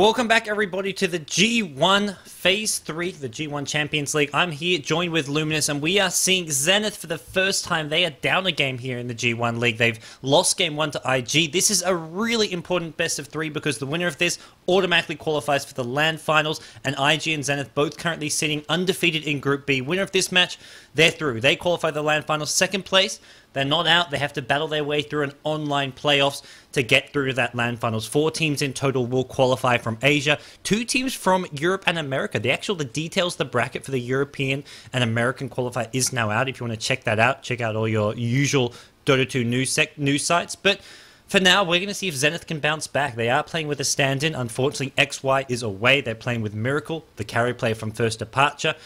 Welcome back, everybody, to the G1 Phase 3, the G1 Champions League. I'm here, joined with Luminous, and we are seeing Zenith for the first time. They are down a game here in the G1 League. They've lost Game 1 to IG. This is a really important best of 3 because the winner of this automatically qualifies for the LAN Finals, and IG and Zenith both currently sitting undefeated in Group B. Winner of this match, they're through. They qualify the LAN Finals. Second place, they're not out. They have to battle their way through an online playoffs to get through to that LAN Finals. 4 teams in total will qualify from Asia. 2 teams from Europe and America. The details, the bracket for the European and American qualifier is now out. If you want to check that out, check out all your usual Dota 2 news sites. But for now, we're going to see if Zenith can bounce back. They are playing with a stand-in. Unfortunately, XY is away. They're playing with Miracle, the carry player from First Departure.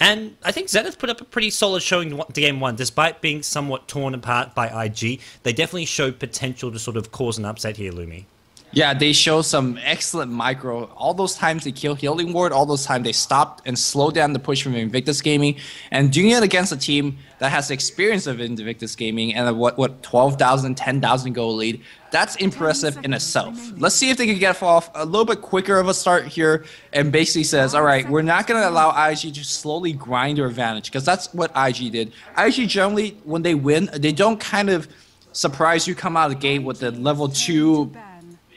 And I think Zenith put up a pretty solid showing to Game 1, despite being somewhat torn apart by IG. They definitely showed potential to sort of cause an upset here, Lumi. Yeah, they show some excellent micro. All those times they kill Healing Ward, all those times they stopped and slowed down the push from Invictus Gaming. And doing it against a team that has the experience of Invictus Gaming and a, what 12,000, 10,000 goal lead, that's impressive in itself. Let's see if they can get off a little bit quicker of a start here and basically says, all right, we're not going to allow IG to slowly grind their advantage, because that's what IG did. IG generally, when they win, they don't kind of surprise you, come out of the gate with the level 2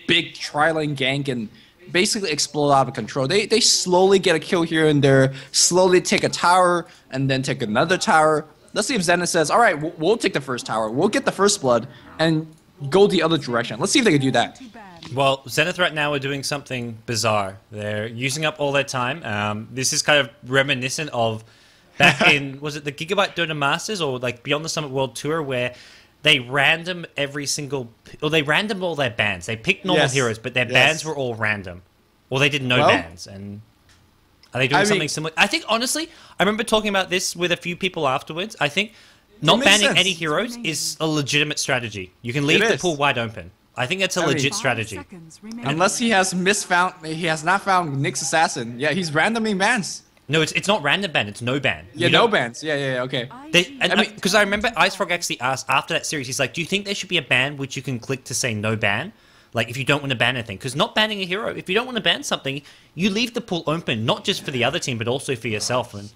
big tri-lane gank and basically explode out of control. They slowly get a kill here and there, slowly take a tower and then take another tower. Let's see if Zenith says, all right, we'll take the first tower, we'll get the first blood and go the other direction. Let's see if they can do that. Well, Zenith right now are doing something bizarre. They're using up all their time. This is kind of reminiscent of back in, was it the Gigabyte Dota Masters or like Beyond the Summit World Tour, where they random they random all their bans. They picked normal heroes, but their bans were all random. Or they did no bans. And are they doing something similar? I think, honestly, I remember talking about this with a few people afterwards. I think not banning any heroes is a legitimate strategy. You can leave the pool wide open. I think that's a legit strategy. Unless he has not found Nick's assassin. Yeah, he's randoming bans. No, it's not random ban, it's no ban. Yeah, no bans. Yeah, okay. Because I remember IceFrog actually asked after that series, he's like, do you think there should be a ban which you can click to say no ban? Like, if you don't want to ban anything. Because not banning a hero, if you don't want to ban something, you leave the pool open, not just for the other team, but also for yourself. And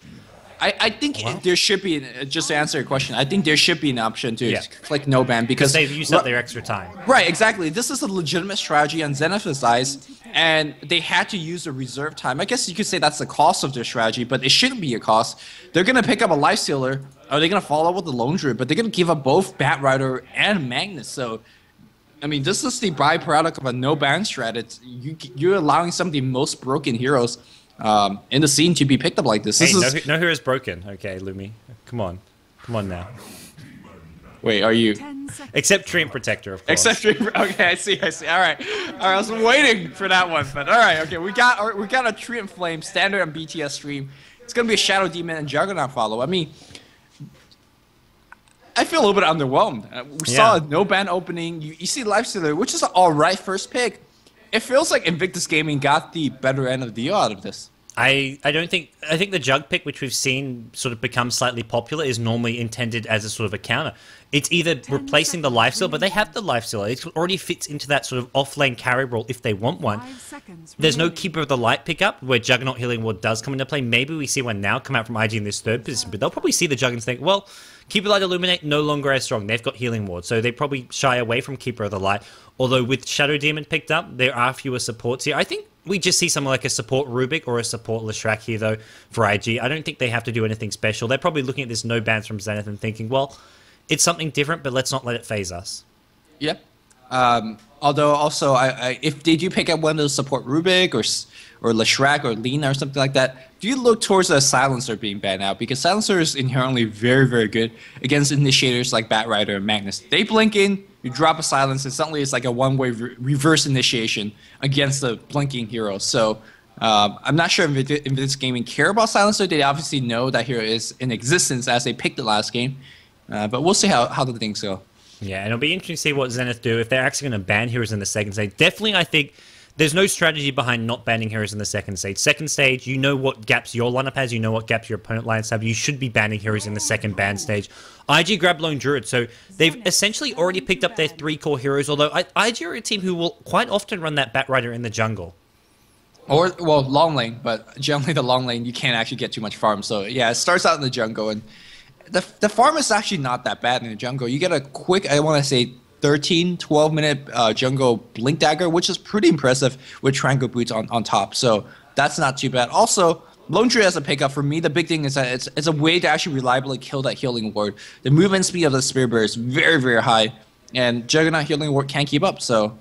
I think there should be, just to answer your question, I think there should be an option to click no ban because they've used up their extra time. Right, exactly. This is a legitimate strategy on Zenith's eyes, and they had to use the reserve time. I guess you could say that's the cost of their strategy, but it shouldn't be a cost. They're going to pick up a Lifestealer, or they're going to follow up with the Lone Druid, but they're going to give up both Batrider and Magnus. So, I mean, this is the byproduct of a no-ban strat. You're allowing some of the most broken heroes in the scene to be picked up like this. Hey, no hero's broken. Okay, Lumi. Come on now. Wait, are you? Except Treant Protector, of course. Except Treant. Okay, I see. All right. I was waiting for that one, but all right. Okay, we got a Treant Flame standard on BTS stream. It's gonna be a Shadow Demon and Juggernaut follow. I mean, I feel a little bit underwhelmed. We saw a no ban opening. You see Lifestealer, which is an alright first pick. It feels like Invictus Gaming got the better end of the deal out of this. I think the Jug pick, which we've seen sort of become slightly popular, is normally intended as a sort of a counter. It's either replacing the Lifesteal, but they have the Lifesteal. It already fits into that sort of off-lane carry role if they want one. There's no Keeper of the Light pickup, where Juggernaut Healing Ward does come into play. Maybe we see one now come out from IG in this third position, but they'll probably see the Jug and think, well, Keeper of the Light Illuminate no longer as strong. They've got Healing Ward, so they probably shy away from Keeper of the Light. Although with Shadow Demon picked up, there are fewer supports here. I think we just see someone like a support Rubik or a support Leshrac here, though, for IG. I don't think they have to do anything special. They're probably looking at this no bans from Zenith and thinking, well, it's something different, but let's not let it phase us. Yep. Although also, if they do pick up one of those support Rubik or Leshrac or Lina or something like that, do you look towards a Silencer being banned out? Because Silencer is inherently very, very good against initiators like Batrider and Magnus. They blink in, you drop a Silence, and suddenly it's like a one-way reverse initiation against the blinking hero. So I'm not sure if this gaming care about Silencer. They obviously know that hero is in existence as they picked the last game. But we'll see how the things go. Yeah, and it'll be interesting to see what Zenith do if they're actually going to ban heroes in the second stage. Definitely, I think there's no strategy behind not banning heroes in the second stage. Second stage, you know what gaps your lineup has, you know what gaps your opponent lines have. You should be banning heroes in the second ban stage. IG grabbed Lone Druid, so they've essentially already picked up their 3 core heroes, although IG are a team who will quite often run that Batrider in the jungle. Or, well, long lane, but generally the long lane, you can't actually get too much farm. So, yeah, it starts out in the jungle, and the farm is actually not that bad in the jungle. You get a quick, I want to say, 13, 12-minute jungle Blink Dagger, which is pretty impressive with Triangle Boots on top. So, that's not too bad. Also, Lone Tree as a pickup, for me, the big thing is that it's a way to actually reliably kill that healing ward. The movement speed of the Spear Bear is very, very high, and Juggernaut healing ward can't keep up, so...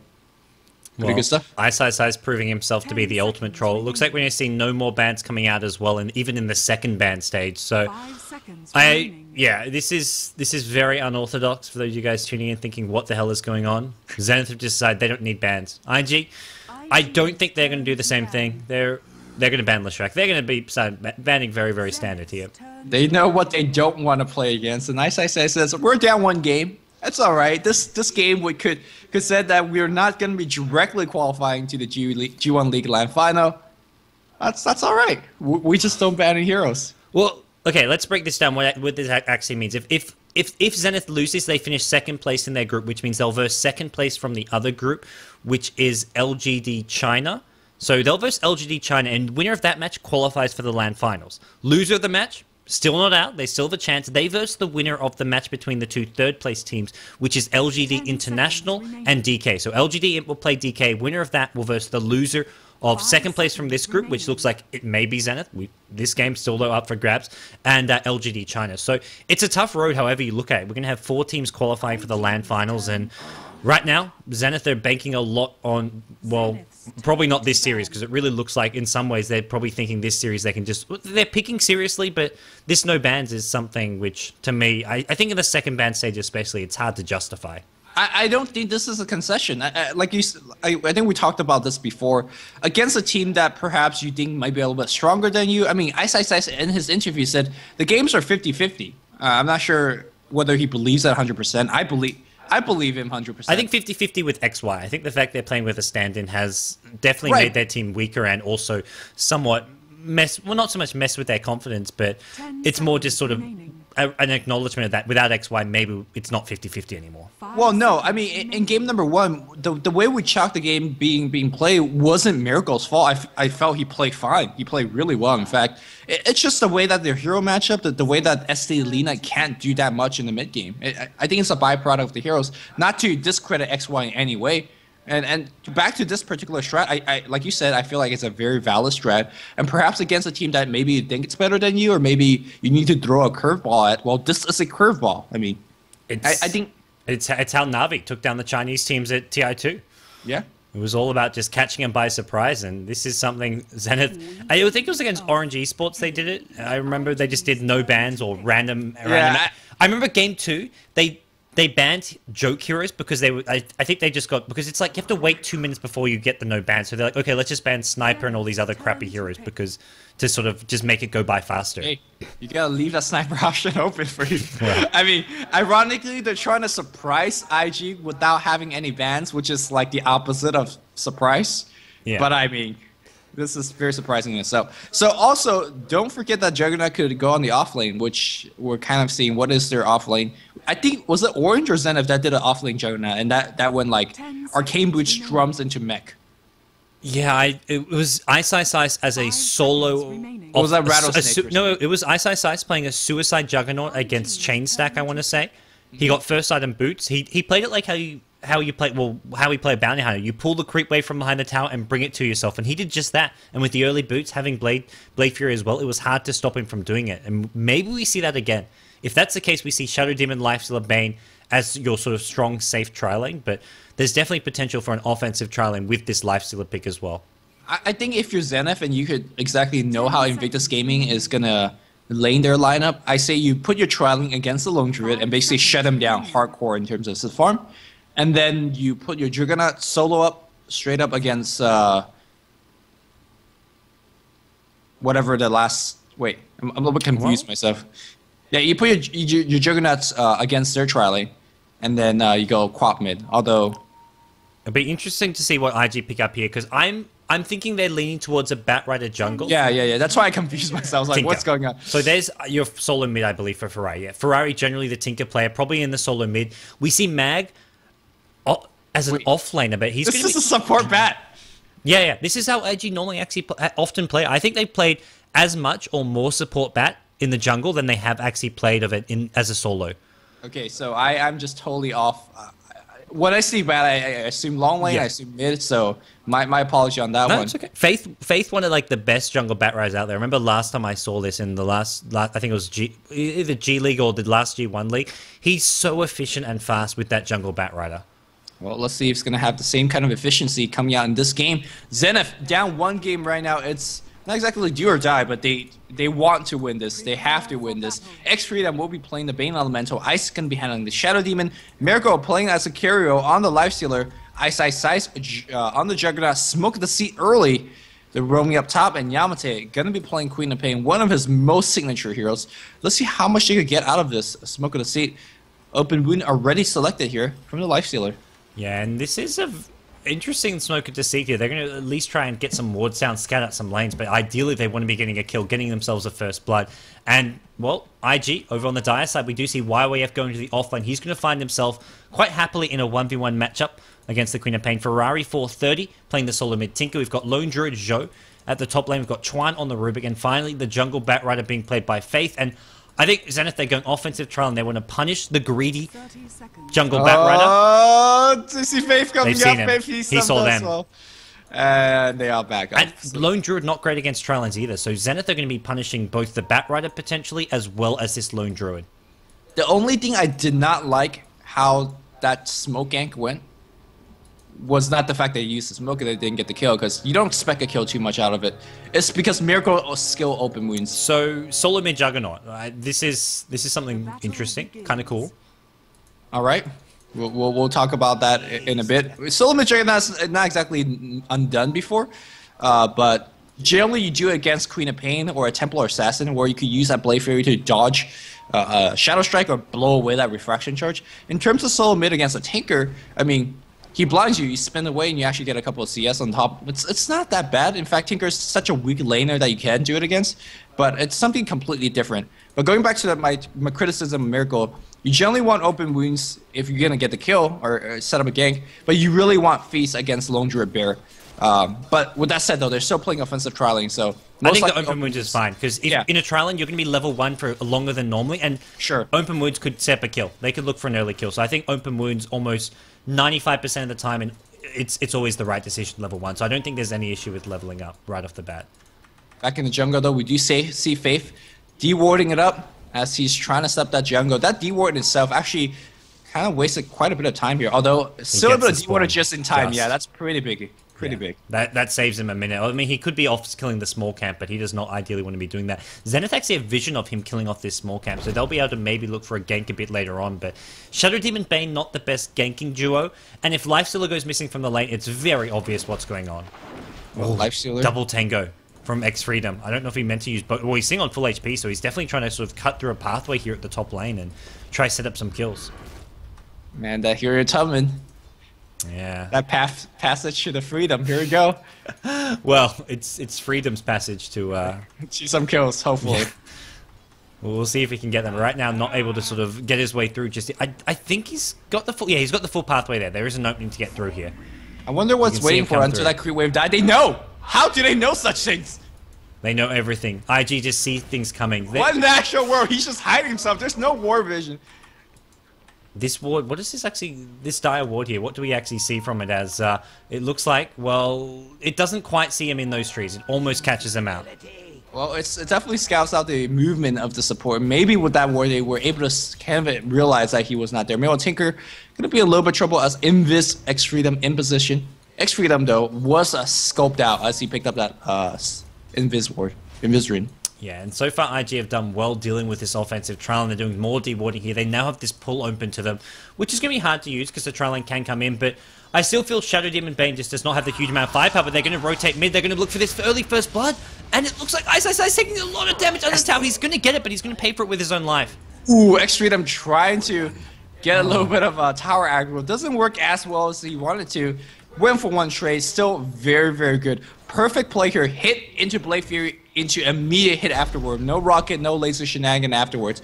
Pretty good stuff. Ice is proving himself to be the ultimate troll. It looks like we're going to see no more bans coming out as well, and even in the second ban stage. So, this is very unorthodox for those of you guys tuning in, thinking, what the hell is going on? Zenith have decided they don't need bans. IG, I don't think they're going to do the same thing. They're going to ban Leshrac. They're going to be banning very, very standard here. They know what they don't want to play against, and Ice says, we're down one game. That's all right. This game we could said that we're not going to be directly qualifying to the G1 League Land Final. That's all right. We just don't ban any heroes. Well, okay, let's break this down. What this actually means. If Zenith loses, they finish second place in their group, which means they'll verse second place from the other group, which is LGD China. So they'll verse LGD China, and winner of that match qualifies for the Land Finals. Loser of the match, still not out. They still have a chance. They verse the winner of the match between the two third-place teams, which is LGD International and DK. So LGD will play DK. Winner of that will verse the loser of second place from this group, which looks like it may be Zenith. This game's still though up for grabs, and LGD China. So it's a tough road, however you look at it. We're going to have 4 teams qualifying for the Land Finals, and right now, Zenith are banking a lot on, well, probably not this series, because it really looks like in some ways they're probably thinking this series they can just... They're picking seriously, but this no bans is something which, to me, I think in the second ban stage especially, it's hard to justify. I don't think this is a concession. I think we talked about this before. Against a team that perhaps you think might be a little bit stronger than you, I mean, Ice in his interview said the games are 50-50. I'm not sure whether he believes that 100%. I believe him 100%. I think 50-50 with XY. I think the fact they're playing with a stand-in has definitely made their team weaker and also somewhat not so much mess with their confidence, but it's more just sort of an acknowledgement of that. Without XY, maybe it's not 50-50 anymore. Well, no. I mean, in game number 1, the way we chalked the game being played wasn't Miracle's fault. I felt he played fine. He played really well, in fact. It's just the way that their hero matchup, the way that SD Lina can't do that much in the mid game. I think it's a byproduct of the heroes. Not to discredit XY in any way. And back to this particular strat, I like you said, I feel like it's a very valid strat. And perhaps against a team that maybe you think it's better than you, or maybe you need to throw a curveball at. Well, this is a curveball. I mean, I think it's how Na'Vi took down the Chinese teams at TI2. Yeah. It was all about just catching them by surprise, and this is something Zenith... I think it was against Orange Esports they did it. I remember they just did no bans or random... I remember game 2, they banned joke heroes because they were... I think they just got... Because it's like you have to wait 2 minutes before you get the no ban. So they're like, okay, let's just ban Sniper and all these other crappy heroes because... To sort of just make it go by faster. Hey, you gotta leave that Sniper option open for you. Yeah. I mean, ironically, they're trying to surprise IG without having any bans, which is like the opposite of surprise. Yeah. But I mean, this is very surprising in itself. So also, don't forget that Juggernaut could go on the off lane, which we're kind of seeing what is their off lane. I think, was it Orange or Zenith that did an off lane Juggernaut, and that went like Arcane Boots drums into mech. Yeah, it was Ice as a solo... Or was that Rattlesnake? No, it was Ice playing a Suicide Juggernaut against Chain Stack, I want to say. He got first item boots. He played it like how he play a Bounty Hunter. You pull the creep wave from behind the tower and bring it to yourself, and he did just that. And with the early boots, having Blade Fury as well, it was hard to stop him from doing it. And maybe we see that again. If that's the case, we see Shadow Demon, Lifestealer, Bane as your sort of strong, safe tri-lane, but there's definitely potential for an offensive tri-lane with this Lifestealer pick as well. I think if you're Zenith and you could exactly know how Invictus Gaming is going to lane their lineup, I say you put your tri-lane against the Lone Druid and basically shut him down hardcore in terms of his farm, and then you put your Juggernaut solo up, straight up against whatever the last... Wait, I'm a little bit confused myself. Yeah, you put your Juggernauts against their tri-lane, and then you go quap mid. Although it'd be interesting to see what IG pick up here, because I'm thinking they're leaning towards a Batrider jungle. Yeah. That's why I confused myself. I was like, Tinker. What's going on? So there's your solo mid, I believe, for Ferrari. Yeah, Ferrari generally the Tinker player, probably in the solo mid. We see Mag as an off laner, but he's this is a support bat. Yeah. This is how IG normally actually often play. I think they played as much or more support bat in the jungle than they have actually played of it in as a solo. Okay, so I'm just totally off. When I see bat, I assume long lane, I assume mid, so my apology on that one. No, it's okay. Faith one of like the best jungle bat riders out there. I remember last time I saw this in the last I think it was either G League or the last G1 League. He's so efficient and fast with that jungle bat rider. Well, let's see if it's going to have the same kind of efficiency coming out in this game. Zenith down one game right now. It's not exactly do or die, but they want to win this. They have to win this. X-Freedom will be playing the Bane Elemental. Ice is going to be handling the Shadow Demon. Miracle playing as a carrier on the Lifestealer. Ice on the Juggernaut. Smoke the seat early. They're roaming up top, and Yamate going to be playing Queen of Pain, one of his most signature heroes. Let's see how much they could get out of this. Smoke of the seat. Open Wound already selected here from the Lifestealer. Yeah, and this is a interesting Smoker to see here. They're going to at least try and get some ward sound, scout out some lanes, but ideally they want to be getting a kill, getting themselves a first blood. And, well, IG, over on the Dire side, we do see YYF going to the offlane. He's going to find himself quite happily in a 1v1 matchup against the Queen of Pain. Ferrari 430 playing the solo mid Tinker. We've got Lone Druid Zhou at the top lane. We've got Chuan on the Rubik. And finally, the jungle Bat Rider being played by Faith. And I think Zenith, they're going offensive trial and they want to punish the greedy jungle Bat Rider. Oh, to see Faith coming They've seen up. him. Faith, He saw them. well. And they are back up. And Lone Druid not great against trial lanes either. So Zenith are going to be punishing both the Bat Rider potentially as well as this Lone Druid. The only thing I did not like how that smoke gank went was not the fact that he used the smoke and they didn't get the kill, because you don't expect a kill too much out of it. It's because Miracle skill open wounds. So solo mid Juggernaut. This is something interesting, kind of cool. All right, we'll talk about that in a bit. Solo mid Juggernaut's not exactly undone before, but generally you do it against Queen of Pain or a Templar Assassin, where you could use that Blade Fury to dodge Shadow Strike or blow away that refraction charge. In terms of solo mid against a tanker, I mean, he blinds you, you spin away, and you actually get a couple of CS on top. It's not that bad. In fact, Tinker is such a weak laner that you can do it against, but it's something completely different. But going back to my criticism of Miracle, you generally want open wounds if you're going to get the kill or set up a gank, but you really want Feast against Lone Druid Bear. But with that said, though, they're still playing offensive trialing, so I think the open wounds is fine, because if in a trialing, you're going to be level 1 for longer than normally, and open wounds could set up a kill. They could look for an early kill, so I think open wounds almost 95% of the time, and it's always the right decision level 1, so I don't think there's any issue with leveling up right off the bat. Back in the jungle, though, we do see Faith de-warding it up as he's trying to step that jungle. That de-ward in itself actually kind of wasted quite a bit of time here, although still able to de-ward it just in time. Yeah, that's pretty big. Pretty big. That saves him a minute. I mean, he could be off killing the small camp, but he does not ideally want to be doing that. Zenith actually have vision of him killing off this small camp, so they'll be able to maybe look for a gank a bit later on. But Shadow Demon Bane, not the best ganking duo, and if Lifestealer goes missing from the lane, it's very obvious what's going on. Oh, Lifestealer. Double Tango from X-Freedom. I don't know if he meant to use both. Well, he's sitting on full HP, so he's definitely trying to sort of cut through a pathway here at the top lane and try to set up some kills. Man, that hero Tubman. Yeah. That passage to the freedom. Here we go. Well, it's freedom's passage to see some kills, hopefully. Yeah. We'll see if he can get them. Right now, not able to sort of get his way through. Just I think he's got the full. Yeah, he's got the full pathway there. There is an opening to get through here. I wonder what's waiting for until that creep wave died. They know. How do they know such things? They know everything. IG just see things coming. What in the actual world? He's just hiding himself. There's no war vision. This ward, what is this actually, this dire ward here, what do we actually see from it as, it looks like, well, it doesn't quite see him in those trees, it almost catches him out. Well, it definitely scouts out the movement of the support. Maybe with that ward they were able to kind of realize that he was not there. Meanwhile, Tinker gonna be a little bit trouble as Invis X-Freedom in position. X-Freedom, though, was scoped out as he picked up that Invis ward, Invis Ring. Yeah, and so far IG have done well dealing with this offensive trial, and they're doing more dewarding here. They now have this pull open to them, which is going to be hard to use because the trial lane can come in, but I still feel Shadow Demon Bane just does not have the huge amount of firepower, but they're going to rotate mid, they're going to look for this early first blood, and it looks like Ice is taking a lot of damage on this tower. He's going to get it, but he's going to pay for it with his own life. Ooh, X-Freedom trying to get a little bit of tower aggro. Doesn't work as well as he wanted to. Went for one trade, still very, very good. Perfect play here, hit into Blade Fury, into immediate hit afterward. No rocket, no laser shenanigan afterwards.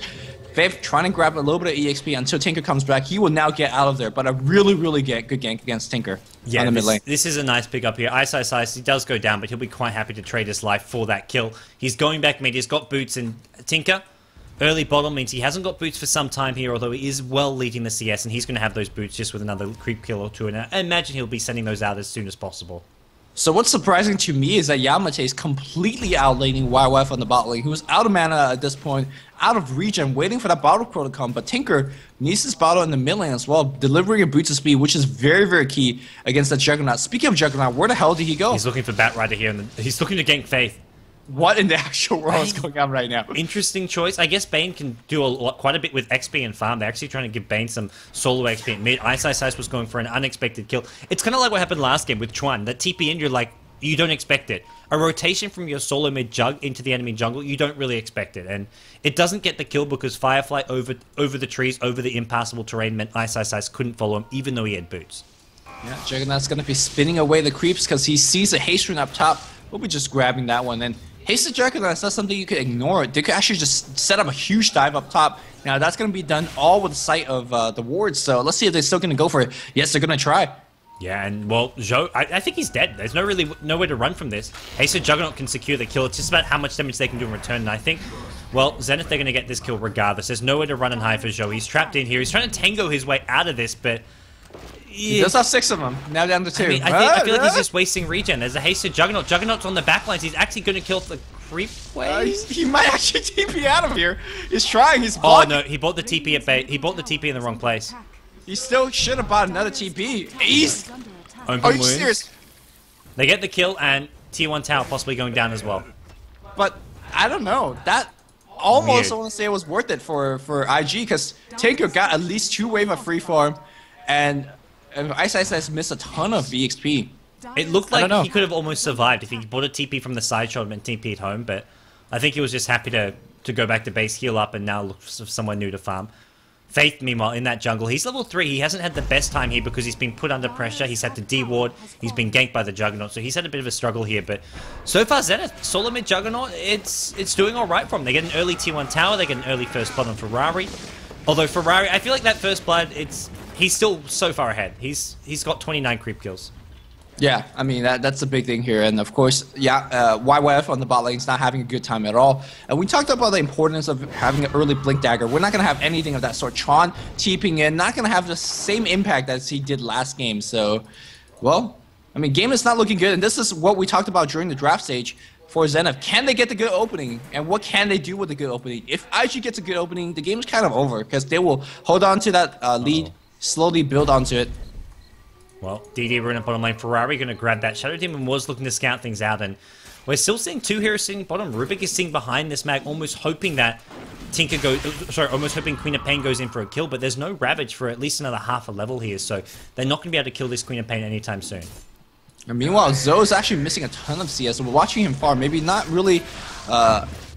Faith trying to grab a little bit of EXP until Tinker comes back. He will now get out of there, but a really good gank against Tinker on the mid lane. This is a nice pick up here. Ice, he does go down, but he'll be quite happy to trade his life for that kill. He's going back mid, he's got boots, and Tinker, early bottom means he hasn't got boots for some time here, although he is well leading the CS, and he's going to have those boots just with another creep kill or two, and I imagine he'll be sending those out as soon as possible. So what's surprising to me is that Yamate is completely outlaning YYF on the bot lane. He was out of mana at this point, out of regen, waiting for that bottle crow to come. But Tinker needs this bottle in the mid lane as well, delivering a boost of speed, which is very key against the Juggernaut. Speaking of Juggernaut, where the hell did he go? He's looking for Batrider here, and he's looking to gank Faith. What in the actual world is going on right now? Interesting choice. I guess Bane can do quite a bit with XP and farm. They're actually trying to give Bane some solo XP at mid. Ice was going for an unexpected kill. It's kind of like what happened last game with Chuan. That TP in, you're like, you don't expect it. A rotation from your solo mid jug into the enemy jungle, you don't really expect it. And it doesn't get the kill because Firefly over the trees, over the impassable terrain meant Ice couldn't follow him, even though he had boots. Yeah, Juggernaut's going to be spinning away the creeps because he sees a haste rune up top. We'll be just grabbing that one. And Hasted Juggernaut is not something you could ignore. They could actually just set up a huge dive up top. Now, that's going to be done all with the sight of the wards. So let's see if they're still going to go for it. Yes, they're going to try. Yeah, and well, Zhou, I think he's dead. There's nowhere to run from this. Hasted Juggernaut can secure the kill. It's just about how much damage they can do in return. And I think, well, Zenith, they're going to get this kill regardless. There's nowhere to run and hide for Zhou. He's trapped in here. He's trying to tango his way out of this, but... He does have 6 of them. Now down to 2. I mean, I feel like he's just wasting regen. There's a Hasted Juggernaut. Juggernaut's on the backlines. He's actually going to kill the creep wave. He might actually TP out of here. He's trying. He's blocking. Oh no, he bought the TP at bait. He bought the TP in the wrong place. He still should have bought another TP. He's... Are you serious? They get the kill and tier 1 tower possibly going down as well. But I don't know. That almost Weird. I want to say it was worth it for IG because Tinker got at least 2 wave of free farm and Ice missed a ton of EXP. It looked like he could have almost survived if he bought a TP from the side shot and TP'd home, but I think he was just happy to go back to base, heal up, and now look for somewhere new to farm. Faith, meanwhile, in that jungle. He's level 3. He hasn't had the best time here because he's been put under pressure. He's had to de-ward. He's been ganked by the Juggernaut, so he's had a bit of a struggle here. But so far, Zenith, solo mid Juggernaut, it's doing all right for him. They get an early tier 1 tower. They get an early first blood on Ferrari. Although Ferrari, I feel like that first blood, he's still so far ahead. He's got 29 creep kills. Yeah, I mean, that's a big thing here. And of course, yeah, YYF on the bot lane is not having a good time at all. And we talked about the importance of having an early Blink Dagger. We're not going to have anything of that sort. Tron TPing in, not going to have the same impact as he did last game. So, well, I mean, game is not looking good. And this is what we talked about during the draft stage for Zenith. Can they get the good opening? And what can they do with the good opening? If IG gets a good opening, the game is kind of over because they will hold on to that lead, slowly build onto it. Well, DD running bottom lane. Ferrari going to grab that. Shadow Demon was looking to scout things out, and we're still seeing 2 heroes sitting bottom. Rubik is sitting behind this mag, almost hoping that Tinker goes... Sorry, almost hoping Queen of Pain goes in for a kill, but there's no Ravage for at least another half a level here, so they're not going to be able to kill this Queen of Pain anytime soon. And meanwhile, Zoe is actually missing a ton of CS. We're watching him farm, maybe not really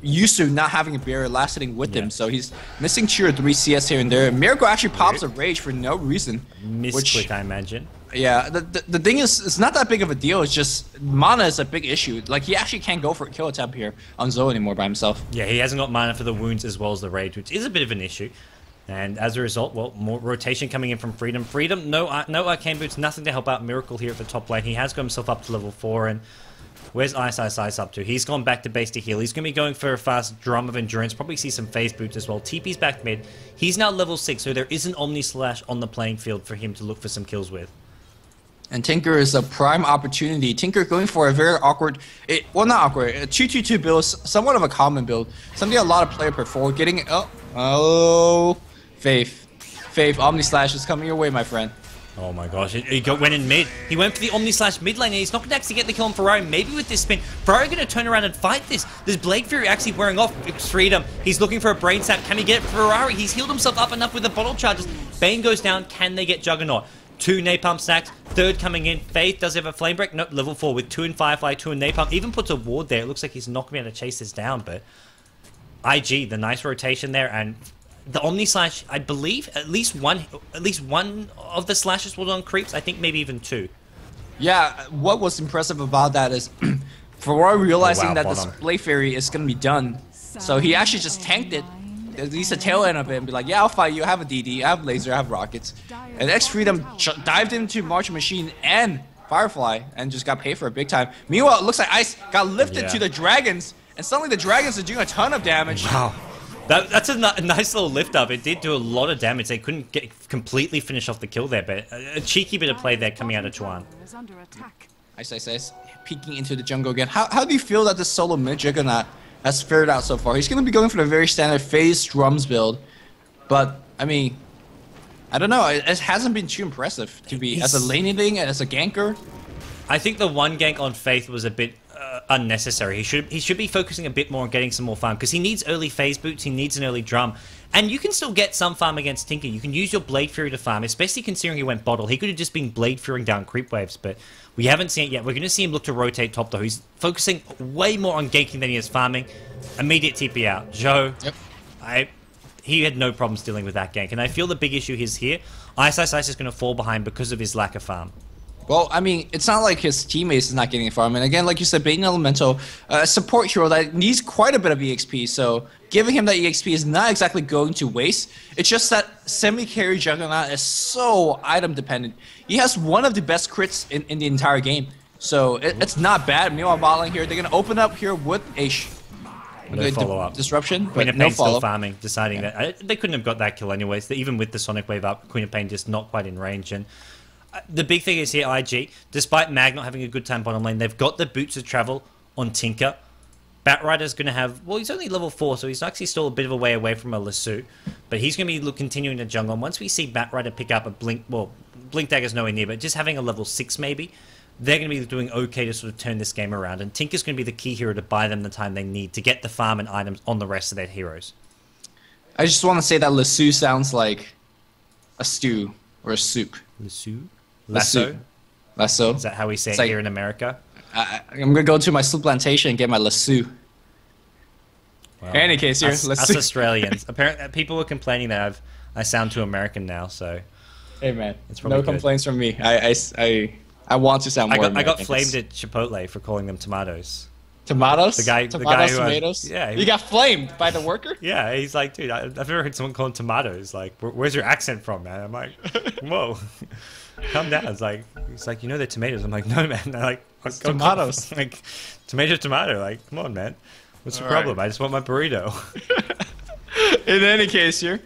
used to not having a barrier last sitting with him, so he's missing tier 3 CS here and there. Miracle actually pops a Rage for no reason. Misclick, I imagine. Yeah, the thing is, it's not that big of a deal. It's just mana is a big issue. Like, he actually can't go for a kill attempt here on Zoe anymore by himself. Yeah, he hasn't got mana for the wounds as well as the rage, which is a bit of an issue. And as a result, well, more rotation coming in from Freedom. Freedom, no arcane boots, nothing to help out Miracle here at the top lane. He has got himself up to level 4, and where's Ice up to? He's gone back to base to heal. He's going to be going for a fast Drum of Endurance, probably see some phase boots as well. TP's back mid. He's now level 6, so there is an Omni Slash on the playing field for him to look for some kills with. And Tinker is a prime opportunity. Tinker going for a very awkward, well, not awkward, a 2-2-2 build, somewhat of a common build. Something a lot of players prefer. Getting, Faith, Omni Slash is coming your way, my friend. Oh my gosh, went in mid. He went for the Omni Slash mid lane, and he's not going to actually get the kill on Ferrari. Maybe with this spin, Ferrari going to turn around and fight this. There's Blade Fury actually wearing off Freedom. He's looking for a Brain Sap. Can he get Ferrari? He's healed himself up enough with the bottle charges. Bane goes down. Can they get Juggernaut? 2 Napalm stacks, 3rd coming in. Faith does have a Flame Break. Nope, level 4 with 2 in Firefly, 2 in Napalm. Even puts a ward there. It looks like he's not going to be able to chase this down, but IG, the nice rotation there, and the Omni Slash, I believe, at least one of the slashes was on creeps. I think maybe even 2. Yeah, what was impressive about that is Ferrari realizing that the Display Fairy is going to be done. So he actually just tanked it. at least the tail end of it and be like, yeah, I'll fight you. I have a DD, I have laser, I have rockets. And X Freedom dived into March Machine and Firefly and just got paid for it big time. Meanwhile, it looks like Ice got lifted to the Dragons, and suddenly the Dragons are doing a ton of damage. Wow. That's a nice little lift up. It did do a lot of damage. They couldn't completely finish off the kill there, but a cheeky bit of play there coming out of Chuan. Ice peeking into the jungle again. How do you feel that this solo mid Juggernaut has fared out so far? He's going to be going for the very standard phase drums build, but I mean, I don't know. It hasn't been too impressive to be as a laning thing, as a ganker. I think the one gank on Faith was a bit unnecessary. He should be focusing a bit more on getting some more farm because he needs early phase boots, he needs an early drum, and you can still get some farm against Tinker. You can use your Blade Fury to farm, especially considering he went bottle. He could have just been Blade Furying down creep waves, but we haven't seen it yet. We're going to see him look to rotate top though. He's focusing way more on ganking than he is farming. Immediate TP out. Joe, he had no problems dealing with that gank, and I feel the big issue is here. Ice is going to fall behind because of his lack of farm. Well, I mean, it's not like his teammates is not getting farm. And again, like you said, Bane Elemental, a support hero that needs quite a bit of EXP. So giving him that EXP is not exactly going to waste. It's just that semi-carry Juggernaut is so item dependent. He has one of the best crits in the entire game. So it's not bad. Meanwhile, bottling here, they're going to open up here with a no follow-up. Disruption, Queen but of no Pain follow. still farming, deciding that they couldn't have got that kill anyways. Even with the Sonic Wave up, Queen of Pain just not quite in range. And the big thing is here, IG, despite Mag not having a good time bottom lane, they've got the boots of travel on Tinker. Batrider's going to have, well, he's only level 4, so he's actually still a bit of a way away from a Lasso. But he's going to be continuing to jungle. And once we see Batrider pick up a Blink, well, Blink Dagger's nowhere near, but just having a level 6 maybe, they're going to be doing okay to sort of turn this game around. And Tinker's going to be the key hero to buy them the time they need to get the farm and items on the rest of their heroes. I just want to say that Lasso sounds like a stew or a soup. Lasso? Lasso. Is that how we say it like, here in America? I'm going to go to my soup plantation and get my lasso. Well, in any case, here, us Australians. Apparently, people were complaining that I sound too American now, so... Hey, man. No complaints from me. I want to sound more American. I got flamed at Chipotle for calling them tomatoes. Tomatoes? The guy tomatoes? Yeah. You got flamed by the worker? Yeah, he's like, dude, I've never heard someone call them tomatoes. Like, where's your accent from, man? I'm like, whoa. Calm down. It's like, you know they're tomatoes. I'm like, no, man. They're like, tomatoes. Like, tomato. Like, come on, man. What's the problem? Right. I just want my burrito. In any case here,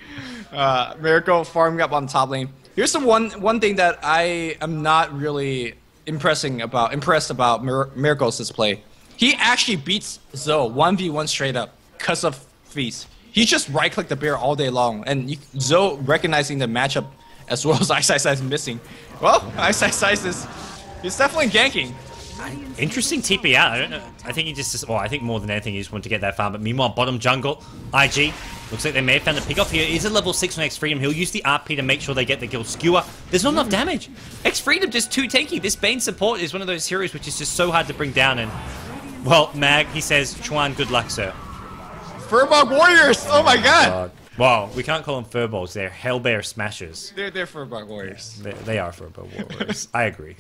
Miracle farming up on top lane. Here's the one thing that I am not really impressed about Miracle's display. He actually beats Zoe 1v1 straight up because of Feast. He just right-clicked the bear all day long, and Zoe recognizing the matchup as well as Ice is missing. Well, Ice he's definitely ganking. Interesting TP out. I don't know. I think he just, I think more than anything, he just wanted to get that farm. But meanwhile, bottom jungle, IG. Looks like they may have found the pick off here. Is a level 6 on X Freedom. He'll use the RP to make sure they get the kill. Skewer. There's not enough damage. X Freedom just too tanky. This Bane support is one of those heroes which is just so hard to bring down. And, well, Mag, he says, Chuan, good luck, sir. Furbog Warriors! Oh my god! Well, we can't call them furballs. They're Hellbear Smashers. They're Furbog Warriors. Yeah, they are Furbog Warriors. I agree.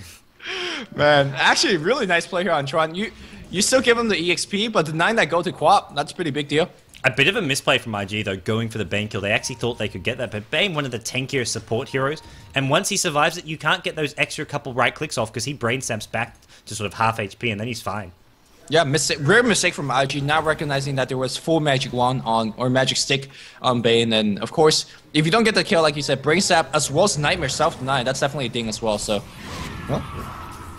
Man, actually, really nice play here on Chuan. You still give him the EXP, but denying that go to Quap, that's a pretty big deal. A bit of a misplay from IG, though, going for the Bane kill. They actually thought they could get that, but Bane, one of the tankier support heroes, and once he survives it, you can't get those extra couple right clicks off because he brain stamps back to sort of half HP, and then he's fine. Yeah, rare mistake from IG, not recognizing that there was full Magic Wand on, or Magic Stick on Bane, and of course, if you don't get the kill, like you said, Brain Sap, as well as Nightmare Self-Deny, that's definitely a thing as well, so... Well,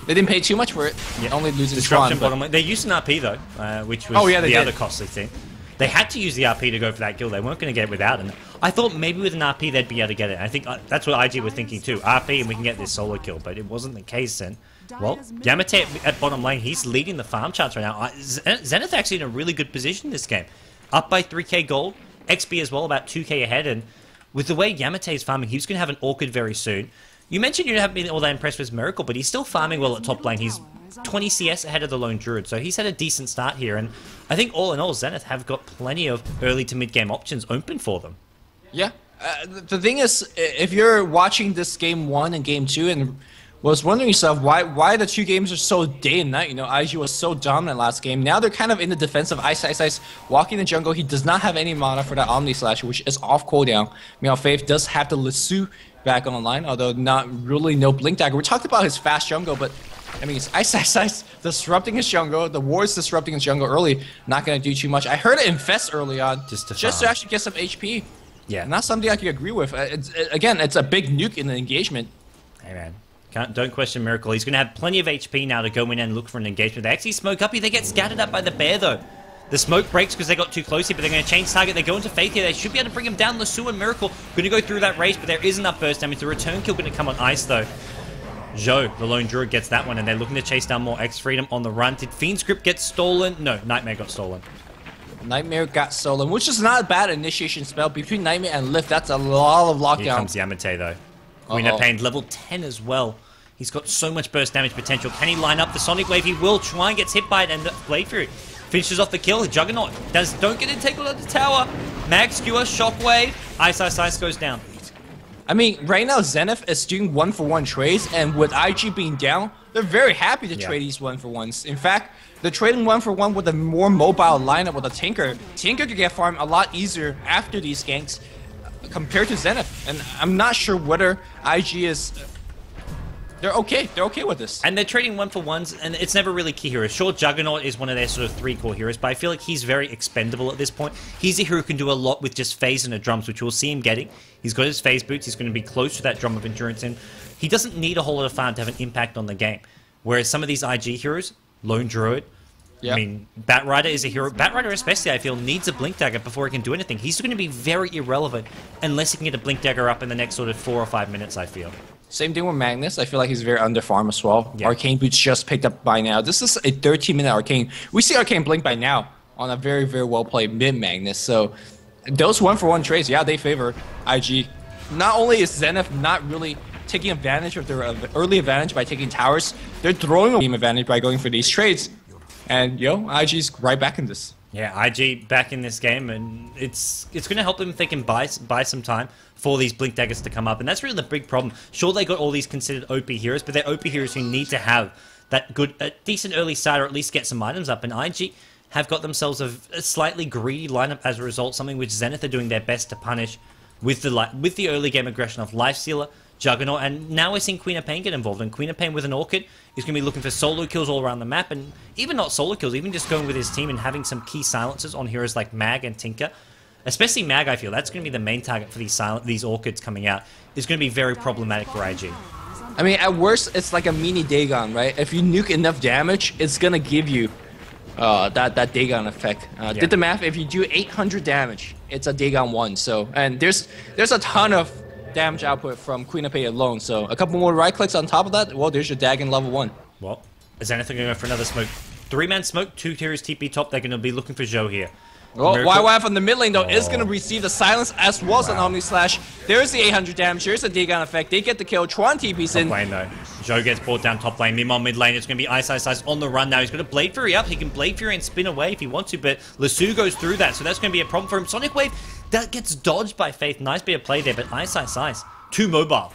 they didn't pay too much for it, only losing Disruption Chuan. bottom lane. They used an RP, though, which was the other costly thing. They had to use the RP to go for that kill. They weren't going to get it without it. I thought maybe with an RP they'd be able to get it. I think that's what IG were thinking too. RP and we can get this solo kill, but it wasn't the case then. Well, Yamate at bottom lane, he's leading the farm charts right now. Zenith actually in a really good position this game. Up by 3k gold, XP as well, about 2k ahead, and with the way Yamate is farming, he's going to have an Orchid very soon. You mentioned you haven't been all that impressed with Miracle, but he's still farming well at top lane. He's 20 CS ahead of the Lone Druid, so he's had a decent start here, and I think all in all, Zenith have got plenty of early to mid-game options open for them. Yeah. The thing is, if you're watching this Game 1 and Game 2 and was wondering yourself why the two games are so day and night. You know, IG was so dominant last game. Now they're kind of in the defensive. Ice walking the jungle. He does not have any mana for that Omni Slash, which is off cooldown. Meanwhile, Faith does have the Lasso back online, although not really no Blink Dagger. We talked about his fast jungle, but I mean, it's Ice disrupting his jungle. The ward's disrupting his jungle early. Not going to do too much. I heard it infest early on just to actually get some HP. Yeah. Not something I can agree with. Again, it's a big nuke in the engagement. Hey, man. Don't question Miracle. He's going to have plenty of HP now to go in and look for an engagement. They actually smoke up here. They get scattered up by the bear, though. The smoke breaks because they got too close here, but they're going to change target. They go into Faith here. They should be able to bring him down. Lasso and Miracle going to go through that race, but there is enough burst damage. The return kill going to come on Ice, though. Zhou, the lone druid, gets that one, and they're looking to chase down more X-Freedom on the run. Did Fiend's Grip get stolen? No, Nightmare got stolen. Nightmare got stolen, which is not a bad initiation spell. Between Nightmare and Lift, that's a lot of lockdown. Here comes Yamate, though. Queen of Pain, level 10 as well. He's got so much burst damage potential. Can he line up the Sonic Wave? He will try and gets hit by it, and Blade Fury finishes off the kill. Juggernaut don't get entangled at the tower. Mag Skewer, Shockwave, Ice goes down. I mean, right now Zenith is doing 1-for-1 trades, and with IG being down, they're very happy to trade these 1-for-1s. In fact, they're trading 1-for-1 with a more mobile lineup with a Tinker. Tinker could get farmed a lot easier after these ganks compared to Zenith, and I'm not sure whether IG is... They're okay with this. And they're trading 1-for-1s, and it's never really key heroes. Sure, Juggernaut is one of their sort of 3 core heroes, but I feel like he's very expendable at this point. He's a hero who can do a lot with just phase and a drums, which we'll see him getting. He's got his phase boots, he's going to be close to that drum of endurance, and he doesn't need a whole lot of farm to have an impact on the game. Whereas some of these IG heroes, Lone Druid, I mean, Batrider is a hero. Batrider especially, I feel, needs a Blink Dagger before he can do anything. He's going to be very irrelevant unless he can get a Blink Dagger up in the next sort of 4 or 5 minutes, I feel. Same thing with Magnus. I feel like he's very under farm as well. Arcane Boots just picked up by now. This is a 13-minute Arcane. We see Arcane blink by now on a very, very well-played mid-Magnus. So those 1-for-1 trades, they favor IG. Not only is Zenith not really taking advantage of their early advantage by taking towers, they're throwing a game advantage by going for these trades. And, IG's right back in this. Yeah, IG back in this game, and it's going to help them if they can buy some time for these Blink Daggers to come up, and that's really the big problem. Sure, they got all these considered OP heroes, but they're OP heroes who need to have that decent early side, or at least get some items up, and IG have got themselves a slightly greedy lineup as a result, something which Zenith are doing their best to punish with the early game aggression of Lifestealer, Juggernaut, and now we're seeing Queen of Pain get involved, and Queen of Pain with an Orchid is going to be looking for solo kills all around the map, and even not solo kills, even just going with his team and having some key silencers on heroes like Mag and Tinker. Especially Mag, I feel, that's going to be the main target for these Orchids coming out. It's going to be very problematic for IG. I mean, at worst, it's like a mini Dagon, right? If you nuke enough damage, it's going to give you that Dagon effect. Did the math, if you do 800 damage, it's a Dagon 1. So, and there's a ton of damage output from Queen of Pain alone. So a couple more right clicks on top of that, well, there's your Dagon level 1. Well, is anything going to go for another smoke? 3-man smoke, 2 tiers TP top. They're going to be looking for Zhou here. Oh, YY from the mid lane, though, is going to receive the silence as well as an Omni Slash. There's the 800 damage. There's the Dagon effect. They get the kill. Tron TP's in. Top lane, though. Zhou gets brought down top lane. Mimon mid lane. It's going to be Ice on the run now. He's got a Blade Fury up. He can Blade Fury and spin away if he wants to, but Lasso goes through that, so that's going to be a problem for him. Sonic Wave, that gets dodged by Faith. Nice bit of play there, but Ice. Too mobile.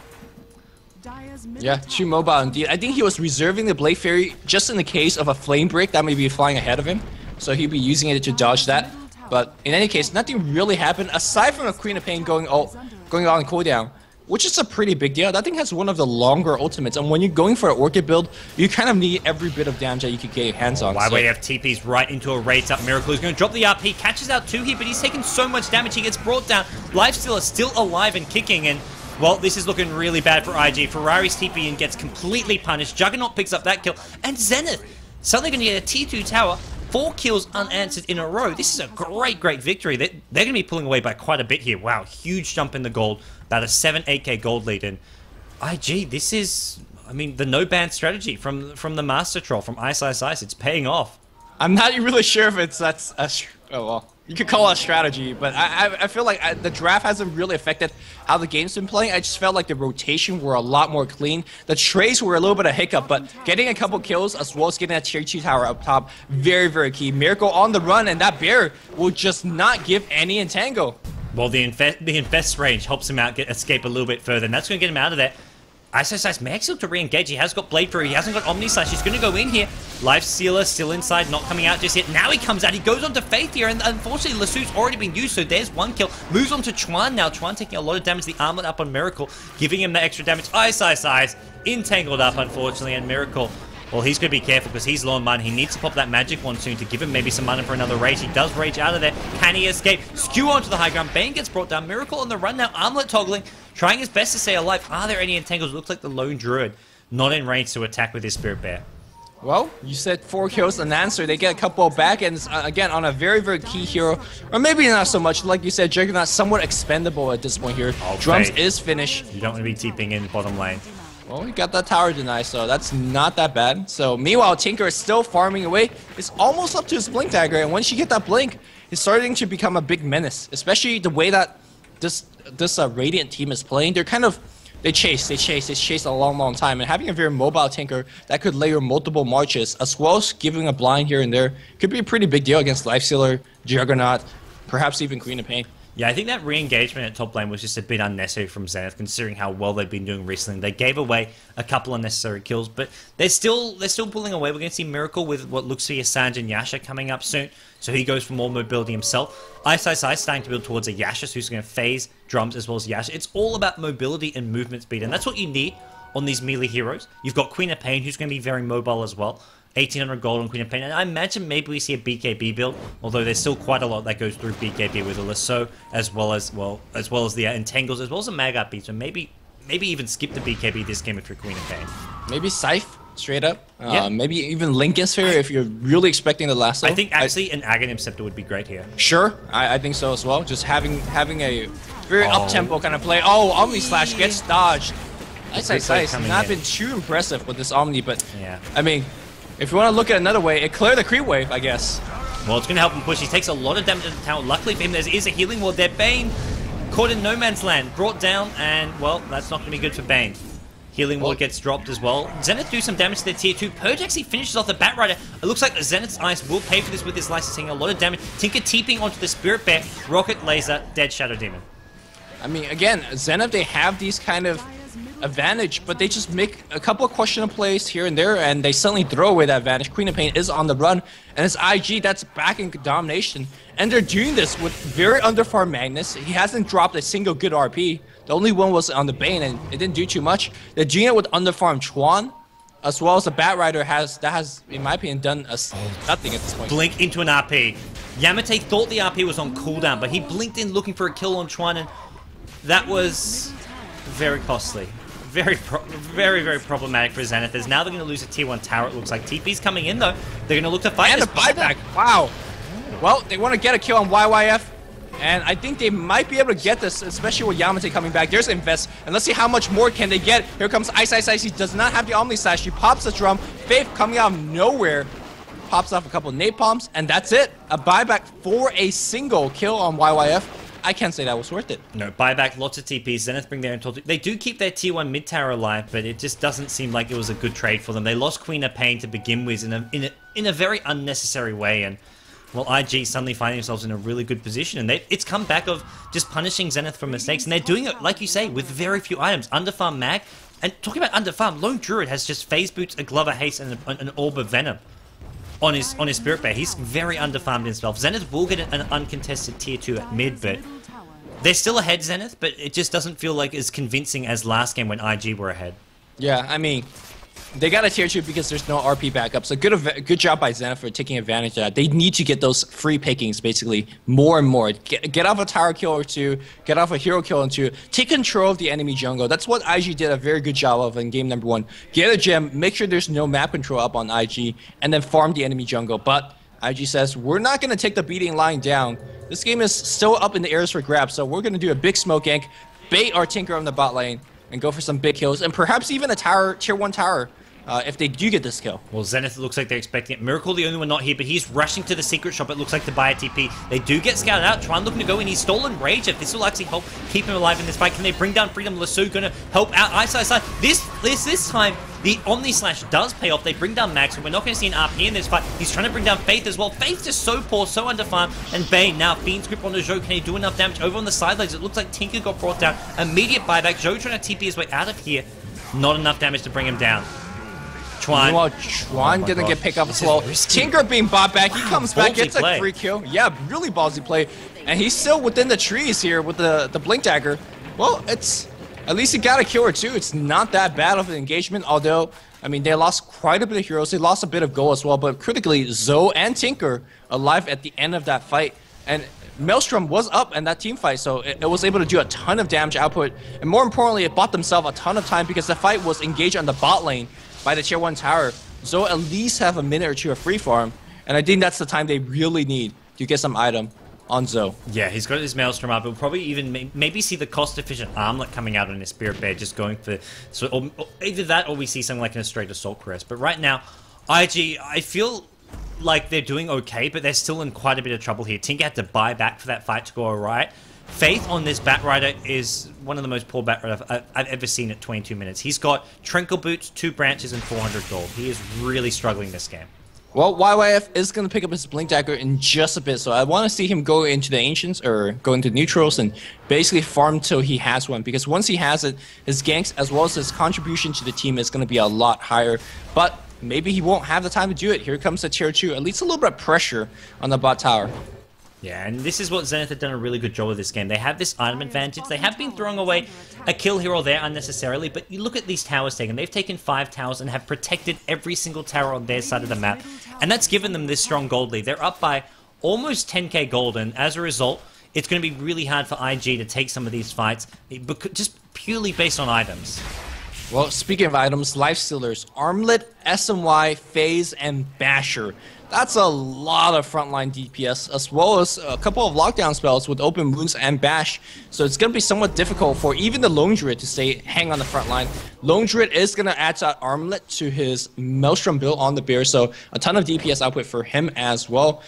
Yeah, too mobile indeed. I think he was reserving the Blade Fury just in the case of a Flame Break that may be flying ahead of him, so he'd be using it to dodge that. But in any case, nothing really happened aside from a Queen of Pain going on cooldown, which is a pretty big deal. That thing has one of the longer ultimates, and when you're going for an Orchid build, you kind of need every bit of damage that you could get your hands on. Why would he have TPs right into a raise up? Miracle is going to drop the RP, catches out 2 here, but he's taking so much damage, he gets brought down. Lifestealer is still alive and kicking, and well, this is looking really bad for IG. Ferrari's TP and gets completely punished. Juggernaut picks up that kill, and Zenith suddenly going to get a T2 tower. 4 kills unanswered in a row. This is a great victory. They're going to be pulling away by quite a bit here. Wow, huge jump in the gold. About a 8K gold lead in. IG, this is, I mean, the no-ban strategy from the Master Troll, from Ice. It's paying off. I'm not really sure if that's a... Oh, well. You could call it a strategy, but I feel like the draft hasn't really affected how the game's been playing. I just felt like the rotation were a lot more clean. The trades were a little bit of hiccup, but getting a couple kills as well as getting that tier 2 tower up top, very key. Miracle on the run, and that bear will just not give any entangle. Well, the infest range helps him out escape a little bit further, and that's going to get him out of there. Ice may actually look to re-engage. He has got Blade Through. He hasn't got Omni Slash. He's going to go in here. Life Stealer still inside, not coming out just yet. Now he comes out. He goes on to Faith here, and unfortunately, Lassu's already been used, so there's one kill. Moves on to Chuan now. Chuan taking a lot of damage. The armlet up on Miracle, giving him the extra damage. Ice. Entangled up, unfortunately, and Miracle, well, he's going to be careful because he's low on mana. He needs to pop that magic wand soon to give him maybe some mana for another rage. He does rage out of there. Can he escape? Skew onto the high ground. Bane gets brought down. Miracle on the run now. Armlet toggling, trying his best to stay alive. Are there any entangles? Looks like the lone druid not in range to attack with his Spirit Bear. Well, you said 4 kills, an answer. They get a couple back, and again, on a very, very key hero. Or maybe not so much. Like you said, Juggernaut somewhat expendable at this point here. Okay. Drums is finished. You don't want to be TPing in bottom lane. Well, he got that tower denied, so that's not that bad. So, meanwhile, Tinker is still farming away. It's almost up to his Blink Dagger, and once you get that Blink, he's starting to become a big menace. Especially the way that this Radiant team is playing. They're kind of... They chase a long time. And having a very mobile Tinker that could layer multiple marches, as well as giving a blind here and there, could be a pretty big deal against Lifestealer, Juggernaut, perhaps even Queen of Pain. Yeah, I think that re-engagement at top lane was just a bit unnecessary from Zenith, considering how well they've been doing recently. They gave away a couple unnecessary kills, but they're still pulling away. We're going to see Miracle with what looks to be a Sanj and Yasha coming up soon, so he goes for more mobility himself. Ice starting to build towards a Yasha, so he's going to phase Drums as well as Yasha. It's all about mobility and movement speed, and that's what you need on these melee heroes. You've got Queen of Pain, who's going to be very mobile as well. 1800 gold on Queen of Pain, and I imagine maybe we see a BKB build, although there's still quite a lot that goes through BKB with a Lasso, as well as the Entangles, as well as a Mag Up beat, so maybe even skip the BKB this game if you're Queen of Pain. Maybe Scythe, straight up. Yeah. Maybe even Lincoln Sphere if you're really expecting the Lasso. I think actually an Aghanim Scepter would be great here. Sure, I think so as well. Just having a very up-tempo kind of play. Oh, Omni Slash gets dodged. Ice not been too impressive with this Omni, but yeah. I mean, if you want to look at another way, it cleared the creep wave, I guess. Well, it's going to help him push. He takes a lot of damage to the tower. Luckily for him, there is a healing ward there. Bane caught in no man's land, brought down, and, well, that's not going to be good for Bane. Healing ward gets dropped as well. Zenith do some damage to their tier 2. Purge actually finishes off the Batrider. It looks like Zenith's Ice will pay for this with his licensing. A lot of damage. Tinker TPing onto the Spirit Bear. Rocket, Laser, dead Shadow Demon. I mean, again, Zenith, they have these kind of advantage, but they just make a couple of questionable plays here and there, and they suddenly throw away that advantage. Queen of Pain is on the run, and it's IG that's back in domination, and they're doing this with very underfarmed Magnus. He hasn't dropped a single good RP. The only one was on the Bane, and it didn't do too much. They're doing it with underfarmed Chuan, as well as the Batrider has, in my opinion, done nothing at this point. Blink into an RP. Yamate thought the RP was on cooldown, but he blinked in looking for a kill on Chuan, and that was very costly. Very problematic for Zenith. As now they're going to lose a tier 1 tower, it looks like. TP's coming in, though. They're going to look to fight and this. a buyback. Wow. Well, they want to get a kill on YYF, and I think they might be able to get this, especially with Yamate coming back. There's Invest, and let's see how much more can they get. Here comes Ice. He does not have the Omni Slash. He pops the drum. Faith coming out of nowhere. Pops off a couple napalms, and that's it. A buyback for a single kill on YYF. I can't say that was worth it. No, buyback, lots of TPs. Zenith bring their own total. They do keep their tier 1 mid tower alive, but it just doesn't seem like it was a good trade for them. They lost Queen of Pain to begin with in a very unnecessary way, and well, IG suddenly finding themselves in a really good position, and it's come back of just punishing Zenith for mistakes, and they're doing it, like you say, with very few items. Underfarm Mag, and talking about underfarm, Lone Druid has just Phase Boots, a Glove of Haste, and an Orb of Venom on his Spirit Bear. He's very underfarmed himself. Zenith will get an uncontested tier 2 at mid, but they're still ahead, Zenith, but it just doesn't feel like as convincing as last game when IG were ahead. Yeah, I mean, they got a tier 2 because there's no RP backup, so good job by Zenith for taking advantage of that. They need to get those free pickings, basically, more and more. Get off a tower kill or 2, get off a hero kill or 2, take control of the enemy jungle. That's what IG did a very good job of in game number 1. Get a gem, make sure there's no map control up on IG, and then farm the enemy jungle. But IG says, we're not going to take the beating line down. This game is still up in the airs for grabs, so we're going to do a big smoke gank, bait our Tinker on the bot lane, and go for some big kills, and perhaps even a tower, tier 1 tower. If they do get this kill. Well, Zenith looks like they're expecting it. Miracle, the only one not here, but he's rushing to the secret shop, it looks like, to buy a TP. They do get scouted out. Tron looking to go in. He's stolen Rage. If this will actually help keep him alive in this fight. Can they bring down Freedom? Lasso going to help out Ice. This time, the Omni Slash does pay off. They bring down Max, and we're not going to see an RP in this fight. He's trying to bring down Faith as well. Faith is so poor, so underfarmed. And Bane now, Fiend's Grip on the Zhou. Can he do enough damage? Over on the sidelines, it looks like Tinker got brought down. Immediate buyback. Zhou trying to TP his way out of here. Not enough damage to bring him down. Chuan. Meanwhile, Chuan gonna get picked up as well. Tinker being bought back. He comes back, gets a free kill. Yeah, really ballsy play. And he's still within the trees here with the Blink Dagger. Well, it's... At least he got a kill or two. It's not that bad of an engagement, although, I mean, they lost quite a bit of heroes. They lost a bit of gold as well, but critically, Zoe and Tinker alive at the end of that fight. And Maelstrom was up in that team fight, so it was able to do a ton of damage output. And more importantly, it bought themselves a ton of time because the fight was engaged on the bot lane by the tier 1 tower. Zoe at least have a minute or two of free farm, and I think that's the time they really need to get some item on Zoe. Yeah, he's got his Maelstrom up. We'll probably even maybe see the cost-efficient armlet coming out on his Spirit Bear, just going for... or either that or we see something like an straight Assault Crest. But right now, IG, I feel like they're doing okay, but they're still in quite a bit of trouble here. Tinker had to buy back for that fight to go alright. Faith on this Batrider is one of the most poor Batrider I've ever seen at 22 minutes. He's got Trinkle Boots, 2 branches, and 400 gold. He is really struggling this game. Well, YYF is going to pick up his Blink Dagger in just a bit, so I want to see him go into the Ancients, or go into Neutrals, and basically farm till he has one, because once he has it, his ganks as well as his contribution to the team is going to be a lot higher, but maybe he won't have the time to do it. Here comes the tier 2, at least a little bit of pressure on the bot tower. Yeah, and this is what Zenith have done a really good job of this game. They have this item advantage. They have been throwing away a kill here or there unnecessarily, but you look at these towers taken. They've taken 5 towers and have protected every single tower on their side of the map, and that's given them this strong gold lead. They're up by almost 10k gold, and as a result, it's going to be really hard for IG to take some of these fights, just purely based on items. Well, speaking of items, Lifestealers, Armlet, SMY, Phase, and Basher. That's a lot of frontline DPS, as well as a couple of lockdown spells with Open Wounds and Bash. So it's going to be somewhat difficult for even the Lone Druid to hang on the front line. Lone Druid is going to add that Armlet to his Maelstrom build on the bear, so a ton of DPS output for him as well.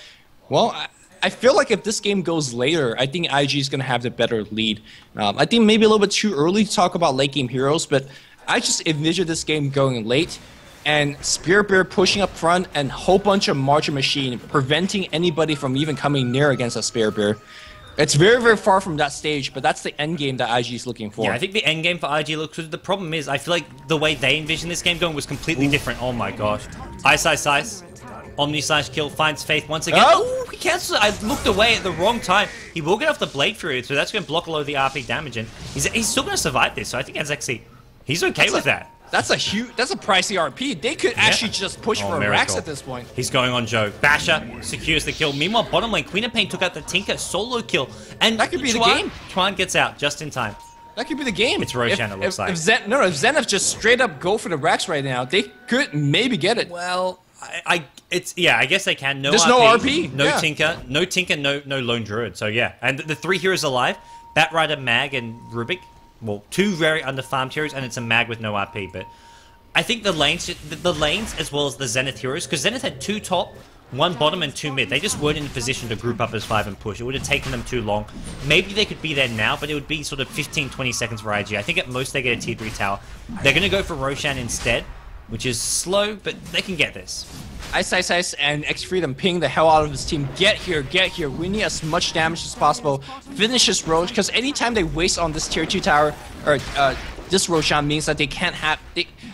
Well, I feel like if this game goes later, I think IG is going to have the better lead. I think maybe a little bit too early to talk about late game heroes, but I just envision this game going late, and Spirit Bear pushing up front and whole bunch of Marcher Machine preventing anybody from even coming near against a Spirit Bear. It's very, very far from that stage, but that's the end game that IG is looking for. Yeah, I think the end game for IG looks good. The problem is, I feel like the way they envision this game going was completely different. Oh my gosh. Ice. Omni Slash kill finds Faith once again. Oh, he cancels it. I looked away at the wrong time. He will get off the Blade Fury, so that's going to block a lot of the RP damage, and he's still going to survive this, so I think that's actually... He's okay with that. That's a pricey RP. They could actually just push for a Rax at this point. He's going on Joe. Basher secures the kill. Meanwhile, bottom lane, Queen of Pain took out the Tinker solo kill. And that could be the game. Chuan gets out just in time. That could be the game. It's Roshan, it looks like. If Zenith just straight up go for the Rax right now, they could maybe get it. Well, I guess they can. There's no RP. No Tinker, no Lone Druid. So yeah, and the 3 heroes alive, Batrider, Mag, and Rubik. Well, 2 very underfarmed heroes, and it's a Mag with no RP, but I think the lanes as well as the Zenith heroes, because Zenith had 2 top, 1 bottom, and 2 mid. They just weren't in a position to group up as 5 and push. It would have taken them too long. Maybe they could be there now, but it would be sort of 15-20 seconds for IG. I think at most they get a tier 3 tower. They're going to go for Roshan instead, which is slow, but they can get this. Ice, and X-Freedom ping the hell out of his team. Get here. We need as much damage as possible. Finish this Roche, because anytime they waste on this tier 2 tower, or this Roshan means that they can't have...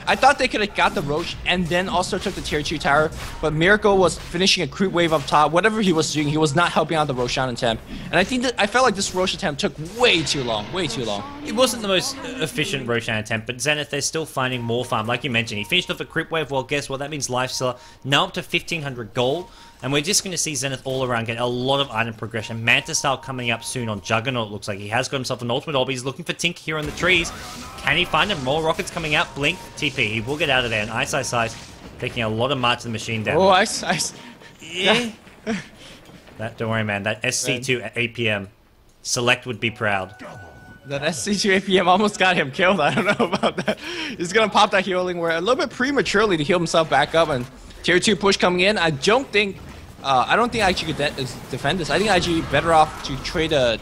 I thought they could have got the Roche and then also took the tier 2 tower, but Miracle was finishing a creep wave up top. Whatever he was doing, he was not helping out the Roshan attempt. And I felt like this Roche attempt took way too long. It wasn't the most efficient Roshan attempt, but Zenith, they're still finding more farm. Like you mentioned, he finished off a creep wave. Well, guess what? That means Lifestealer now up to 1,500 gold. And we're just going to see Zenith all around get a lot of item progression. Manta Style coming up soon on Juggernaut, looks like. He has got himself an ultimate orb. He's looking for Tink here in the trees. Can he find him? More rockets coming out. Blink, TP. He will get out of there. And Ice, taking a lot of March of the Machine damage. Oh, Ice. Yeah. Don't worry, man. That SC2 at 8 PM. Select would be proud. That SC2 APM almost got him killed. I don't know about that. He's going to pop that healing where a little bit prematurely to heal himself back up. And tier 2 push coming in. I don't think IG could defend this. I think IG better off to trade a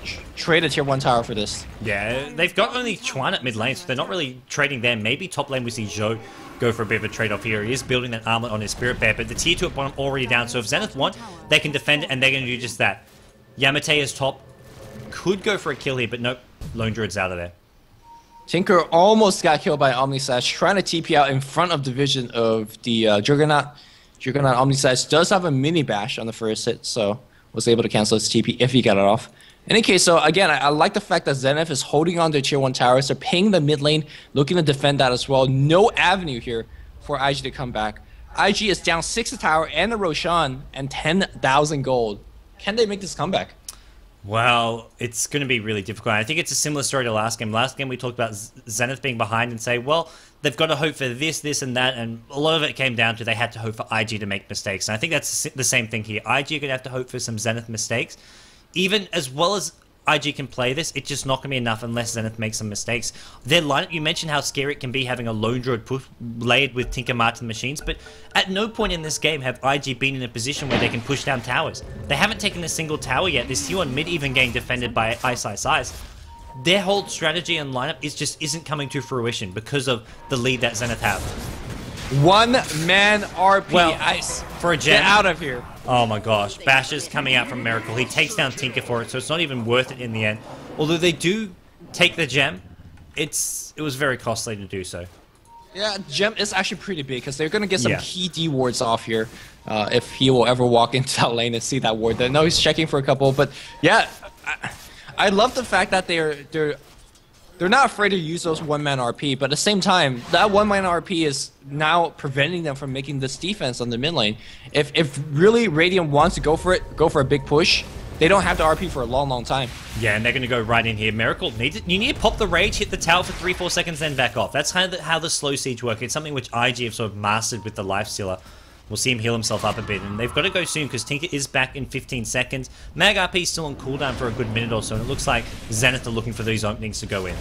tier 1 tower for this. Yeah, they've got only Chuan at mid lane, so they're not really trading there. Maybe top lane we see Zhou go for a bit of a trade-off here. He is building that armlet on his Spirit Bear, but the tier 2 at bottom already down. So if Zenith want, they can defend it, and they're going to do just that. Yamate is top. Could go for a kill here, but nope. Lone Druid's out of there. Tinker almost got killed by Omnislash, trying to TP out in front of the vision of the Juggernaut. Juggernaut Omnislash does have a mini bash on the first hit, so was able to cancel his TP if he got it off. In any case, so again, I like the fact that Zenith is holding on to tier 1 towers. They're paying the mid lane, looking to defend that as well. No avenue here for IG to come back. IG is down 6 to tower and the Roshan and 10,000 gold. Can they make this comeback? Well, it's going to be really difficult. I think it's a similar story to last game. Last game we talked about Zenith being behind and say, well, they've got to hope for this, this, and that, and a lot of it came down to they had to hope for IG to make mistakes. And I think that's the same thing here. IG are going to have to hope for some Zenith mistakes. Even as well as IG can play this, it's just not going to be enough unless Zenith makes some mistakes. Their lineup, you mentioned how scary it can be having a lone druid push layered with Tinker Martin machines, but at no point in this game have IG been in a position where they can push down towers. They haven't taken a single tower yet. This T1 mid even getting defended by Ice. Their whole strategy and lineup isn't coming to fruition because of the lead that Zenith have. One-man RP. Well, Ice. For a gem. Get out of here. Oh my gosh. Bash is coming out from Miracle. He takes down Tinker for it, so it's not even worth it in the end. Although they do take the gem, it was very costly to do so. Yeah, gem is actually pretty big because they're going to get some key D wards off here if he will ever walk into that lane and see that ward. I know he's checking for a couple, but yeah, I love the fact that they're not afraid to use those one-man RP, but at the same time, that one-man RP is now preventing them from making this defense on the mid lane. If really Radiant wants to go for it, go for a big push, they don't have the RP for a long, long time. Yeah, and they're going to go right in here. Miracle, you need to pop the rage, hit the tower for 3-4 seconds, then back off. That's kind of how the slow siege works. It's something which IG have sort of mastered with the Lifestealer. We'll see him heal himself up a bit, and they've got to go soon because Tinker is back in 15 seconds. Mag RP is still on cooldown for a good minute or so, and it looks like Zenith are looking for these openings to go in.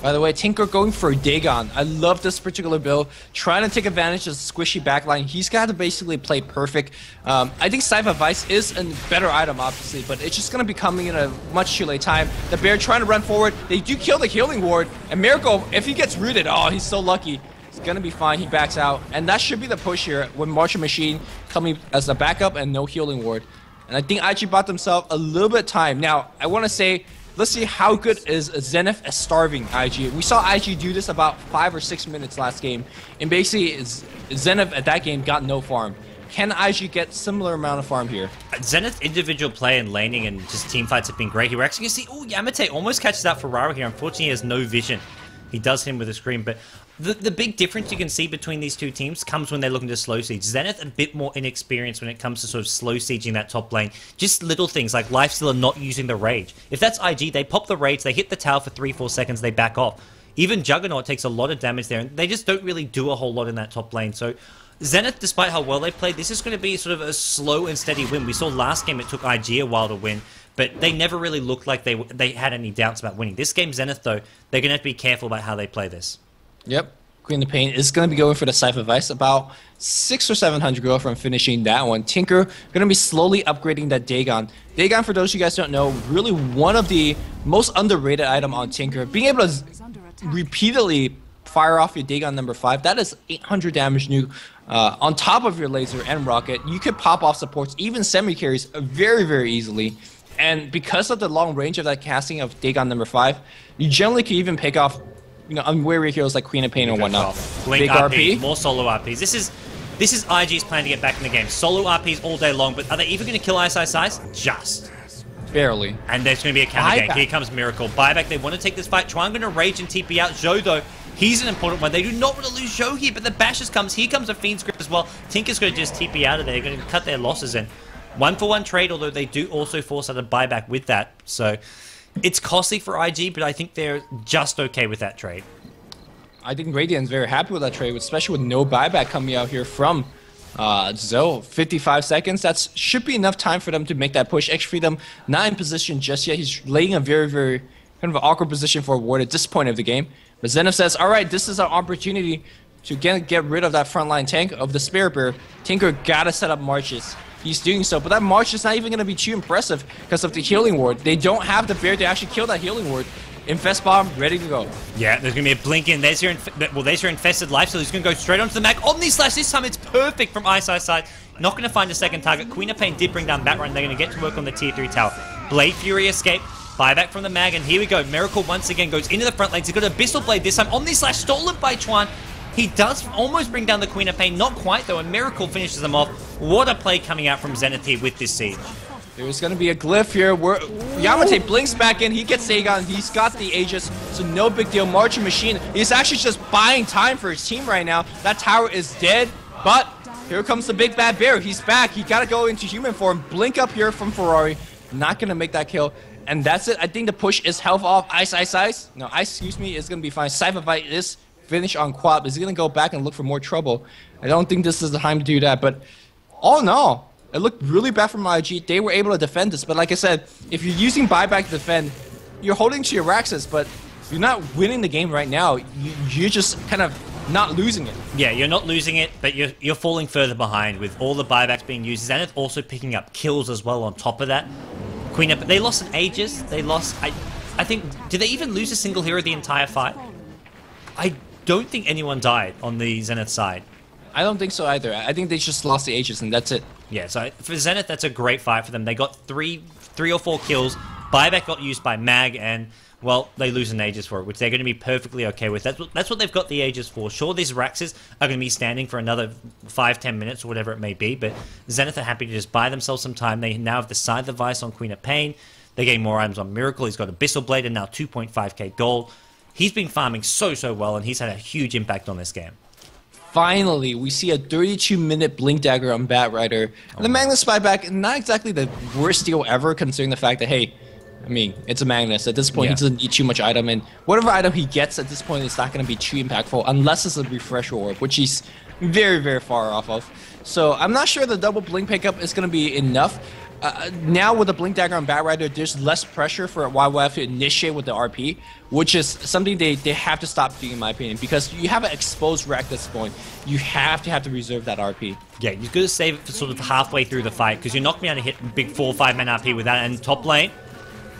By the way, Tinker going for Dagon. I love this particular build. Trying to take advantage of the squishy backline. He's got to basically play perfect. I think Scythe of Vice is a better item, obviously, but it's just going to be coming in a much too late time. The Bear trying to run forward. They do kill the healing ward, and Miracle, if he gets rooted, oh, he's so lucky. It's going to be fine. He backs out, and that should be the push here with Martial Machine coming as a backup and no healing ward. And I think IG bought themselves a little bit of time. Now, I want to say, let's see how good is Zenith at starving IG. We saw IG do this about 5 or 6 minutes last game, and basically Zenith at that game got no farm. Can IG get similar amount of farm here? Zenith's individual play and laning and just team fights have been great. We're actually going to see, oh, Yamate almost catches out Ferrara here. Unfortunately, he has no vision. He does him with a scream, but the big difference you can see between these two teams comes when they're looking to slow siege. Zenith a bit more inexperienced when it comes to sort of slow sieging that top lane. Just little things like Lifestealer not using the rage. If that's IG, they pop the rage, they hit the tower for 3-4 seconds, they back off. Even Juggernaut takes a lot of damage there, and they just don't really do a whole lot in that top lane. So Zenith, despite how well they played, this is going to be sort of a slow and steady win. We saw last game it took IG a while to win, but they never really looked like they had any doubts about winning. This game, Zenith, though, they're going to have to be careful about how they play this. Yep. Queen of Pain is going to be going for the Scythe of Vice, about 600 or 700 gold from finishing that one. Tinker going to be slowly upgrading that Dagon. Dagon, for those of you guys don't know, really one of the most underrated item on Tinker. Being able to repeatedly fire off your Dagon number 5, that is 800 damage nuke on top of your laser and rocket. You could pop off supports, even semi-carries, very, very easily. And because of the long range of that casting of Dagon number 5, you generally can even pick off unwary heroes like Queen of Pain and whatnot. Blink Big RP, more solo RPs. This is IG's plan to get back in the game. Solo RPs all day long, but are they even going to kill Ice? Just. Barely. And there's going to be a counter gank. Here comes Miracle. Buyback, they want to take this fight. Try and going to rage and TP out. Zhou, though, he's an important one. They do not want to lose Zhou here, but the Bashes comes. Here comes a Fiend's Grip as well. Tinker's going to just TP out of there. They're going to cut their losses in. 1-for-1 trade, although they do also force out a buyback with that. So it's costly for IG, but I think they're just okay with that trade. I think Radiant's very happy with that trade, especially with no buyback coming out here from Zhou. 55 seconds, that should be enough time for them to make that push. X-Freedom not in position just yet. He's laying a very, very kind of an awkward position for a ward at this point of the game. But Zenith says, all right, this is our opportunity to get rid of that frontline tank of the Spirit Bear. Tinker gotta set up marches. He's doing so, but that march is not even going to be too impressive because of the healing ward. They don't have the bear to actually kill that healing ward. Infest bomb, ready to go. Yeah, there's going to be a blink in. There's your infested life, so he's going to go straight onto the Mac. Omnislash, this time it's perfect from Ice. Not going to find a second target. Queen of Pain did bring down Batrun. They're going to get to work on the tier 3 tower. Blade Fury escape. Buyback from the Mag, and here we go. Miracle once again goes into the front lanes. He's got a Abyssal Blade this time. Omni Slash stolen by Chuan. He does almost bring down the Queen of Pain. Not quite, though, and Miracle finishes them off. What a play coming out from Zenith here with this siege. There's going to be a glyph here where Yamate blinks back in. He gets Aegon. He's got the Aegis, so no big deal. Marching Machine, he's actually just buying time for his team right now. That tower is dead, but here comes the big bad bear. He's back. He got to go into human form. Blink up here from Ferrari. Not going to make that kill. And that's it. I think the push is health off. Ice. No, Ice, excuse me, is going to be fine. Cypher Fight is finished on Quap. Is he going to go back and look for more trouble? I don't think this is the time to do that, but all in all, it looked really bad from IG. They were able to defend this, but like I said, if you're using buyback to defend, you're holding to your Raxus, but you're not winning the game right now. You're just kind of not losing it. Yeah, you're not losing it, but you're falling further behind with all the buybacks being used. Zenith also picking up kills as well on top of that. Queen up, they lost an Aegis. They lost, I think, did they even lose a single hero the entire fight? I don't think anyone died on the Zenith side. I don't think so either. I think they just lost the Aegis and that's it. Yeah, so for Zenith, that's a great fight for them. They got three or four kills. Buyback got used by Mag, and, well, they lose an Aegis for it, which they're going to be perfectly okay with. That's what they've got the Aegis for. Sure, these Raxes are going to be standing for another 5-10 minutes or whatever it may be, but Zenith are happy to just buy themselves some time. They now have the Scythe of Vice on Queen of Pain. They're getting more items on Miracle. He's got Abyssal Blade and now 2.5k gold. He's been farming so well, and he's had a huge impact on this game. Finally, we see a 32-minute Blink Dagger on Batrider. And the Magnus buyback, not exactly the worst deal ever, considering the fact that, hey, I mean, it's a Magnus. At this point, he doesn't need too much item, and whatever item he gets at this point is not going to be too impactful, unless it's a Refresh Orb, which he's very far off of. So I'm not sure the double Blink pickup is going to be enough. Now with the Blink Dagger on Batrider, there's less pressure for YYF to initiate with the RP, which is something they have to stop doing, in my opinion, because you have an exposed rack at this point. You have to reserve that RP. Yeah, you've got to save it for sort of halfway through the fight, because you're not going to be able to hit big 4 or 5 man RP with that. And top lane,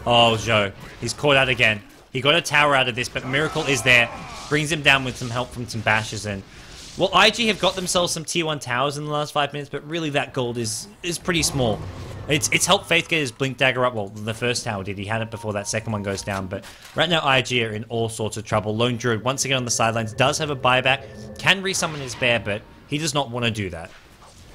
oh, Zhou, he's caught out again. He got a tower out of this, but Miracle is there, brings him down with some help from some bashes. And, well, IG have got themselves some tier 1 towers in the last 5 minutes, but really that gold is pretty small. It's helped Faith get his Blink Dagger up. Well, the first tower did. He had it before that second one goes down. But right now, IG are in all sorts of trouble. Lone Druid, once again on the sidelines, does have a buyback. Can resummon his bear, but he does not want to do that.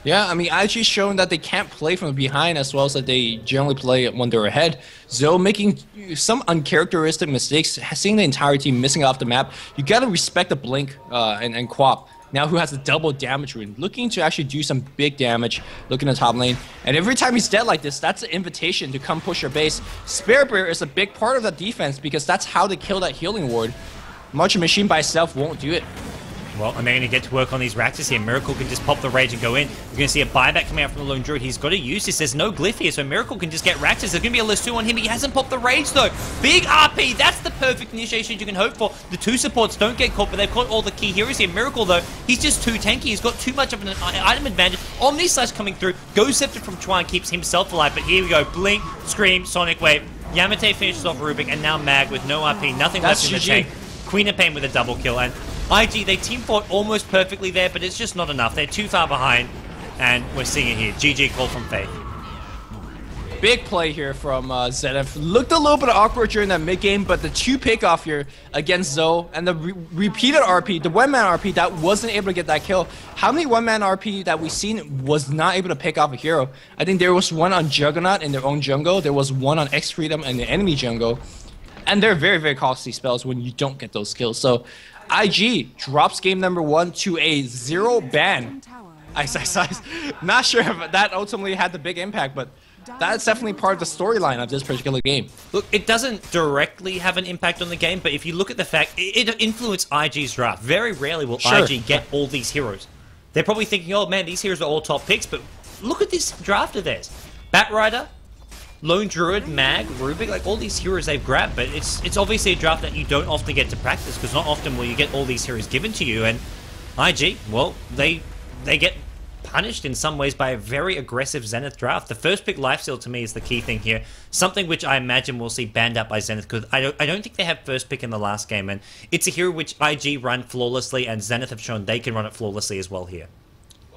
Yeah, I mean, IG's shown that they can't play from behind as well as that they generally play when they're ahead. Zhou making some uncharacteristic mistakes, seeing the entire team missing off the map. You got to respect the Blink and Quap. Now who has a double damage rune, looking to actually do some big damage, looking at top lane. And every time he's dead like this, that's an invitation to come push your base. Spare Bear is a big part of that defense because that's how they kill that healing ward. Marching Machine by itself won't do it. Well, and they're going to get to work on these Raxes here. Miracle can just pop the Rage and go in. You're going to see a buyback coming out from the Lone Druid. He's got to use this. There's no glyph here, so Miracle can just get Raxes. There's going to be a list 2 on him. He hasn't popped the Rage, though. Big RP. That's the perfect initiation you can hope for. The 2 supports don't get caught, but they've caught all the key heroes here. Miracle, though, he's just too tanky. He's got too much of an item advantage. Omni Slash coming through. Ghost Scepter from Chuan keeps himself alive, but here we go. Blink, Scream, Sonic Wave. Yamate finishes off Rubik, and now Mag with no RP. Nothing left in the tank. Queen of Pain with a double kill, and IG, they team fought almost perfectly there, but it's just not enough. They're too far behind, and we're seeing it here. GG call from Faith. Big play here from Zenith. Looked a little bit awkward during that mid-game, but the 2 pick-off here against Zhou, and the repeated RP, the one-man RP that wasn't able to get that kill. How many one-man RP that we've seen was not able to pick off a hero? I think there was one on Juggernaut in their own jungle. There was one on X-Freedom in the enemy jungle. And they're very costly spells when you don't get those kills. So IG drops game number 1 to a 0 ban. Ice. Not sure if that ultimately had the big impact, but that's definitely part of the storyline of this particular game. Look, it doesn't directly have an impact on the game, but if you look at the fact, it influenced IG's draft. Very rarely will IG get all these heroes. They're probably thinking, oh man, these heroes are all top picks, but look at this draft of theirs. Batrider, Lone Druid, Mag, Rubik, like all these heroes they've grabbed, but it's obviously a draft that you don't often get to practice, because not often will you get all these heroes given to you, and IG, well, they get punished in some ways by a very aggressive Zenith draft. The first pick lifesteal to me is the key thing here, something which I imagine we'll see banned out by Zenith, because I don't think they have first pick in the last game, and it's a hero which IG run flawlessly, and Zenith have shown they can run it flawlessly as well here.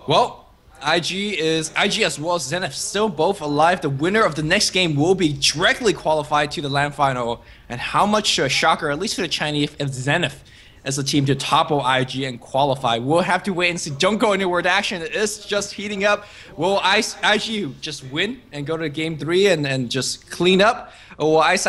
Well, IG as well as Zenith still both alive. The winner of the next game will be directly qualified to the LAN final. And how much a shocker, at least for the Chinese, if Zenith as a team to topple IG and qualify. We'll have to wait and see. Don't go anywhere. The action is just heating up. Will IG just win and go to game 3 and just clean up? Or will Ice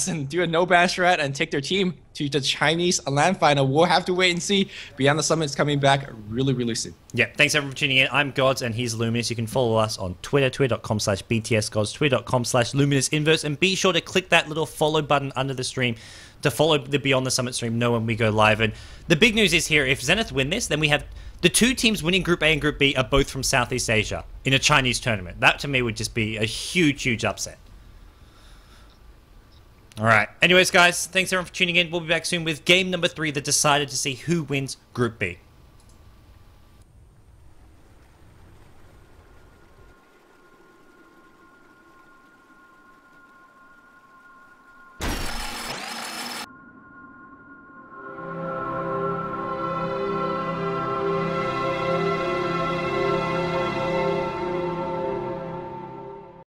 and do a no-ban strat and take their team to the Chinese LAN final? We'll have to wait and see. Beyond the Summit is coming back really, really soon. Yeah, thanks everyone for tuning in. I'm Gods and he's Luminous. You can follow us on Twitter, twitter.com/BTSGods, twitter.com/LuminousInverse, and be sure to click that little follow button under the stream to follow the Beyond the Summit stream, know when we go live. And the big news is here, if Zenith win this, then we have the 2 teams winning Group A and Group B are both from Southeast Asia in a Chinese tournament. That to me would just be a huge, huge upset. All right. Anyways, guys, thanks everyone for tuning in. We'll be back soon with game number 3 that decided to see who wins Group B.